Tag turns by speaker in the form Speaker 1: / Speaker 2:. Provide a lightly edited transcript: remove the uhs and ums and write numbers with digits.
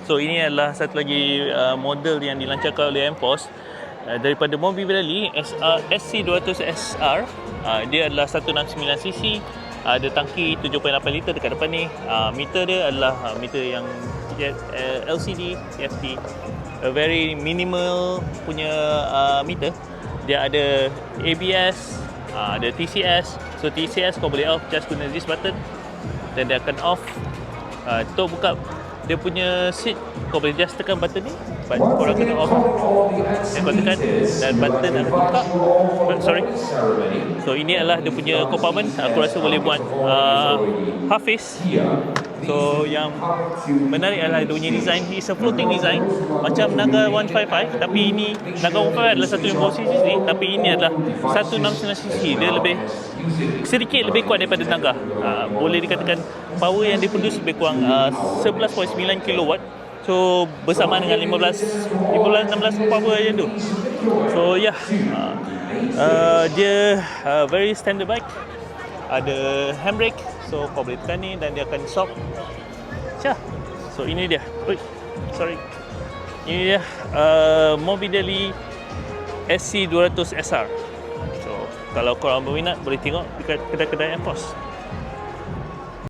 Speaker 1: So ini adalah satu lagi model yang dilancarkan oleh M-Force daripada mobil rally SC200 SR. Dia adalah 169cc, ada tangki 7.8 liter dekat depan ni. Meter dia adalah meter yang LCD TFT, a very minimal punya meter. Dia ada ABS, ada TCS. So TCS kau boleh off just guna this button, dan dia akan off. Untuk buka dia punya seat, kau boleh just tekan button ni, korang kena off dan kau tekan dan button akan buka. So ini adalah dia punya compartment. Aku rasa boleh buat half face. So yang menarik adalah dia punya design. It's a floating design macam Naga 155, tapi ini Naga 155 adalah 150cc, tapi ini adalah 169cc. Dia sedikit lebih kuat daripada Naga. Boleh dikatakan power yang dia produce lebih kurang 11.9 kW. So bersamaan dengan 15-16 power je tu. So yeah, dia very standard bike. Ada handbrake, so kau boleh tekan ni dan dia akan stop. So ini dia. Ini dia Morbidelli SC200 SR. So kalau korang berminat boleh tengok dekat kedai-kedai M-Force.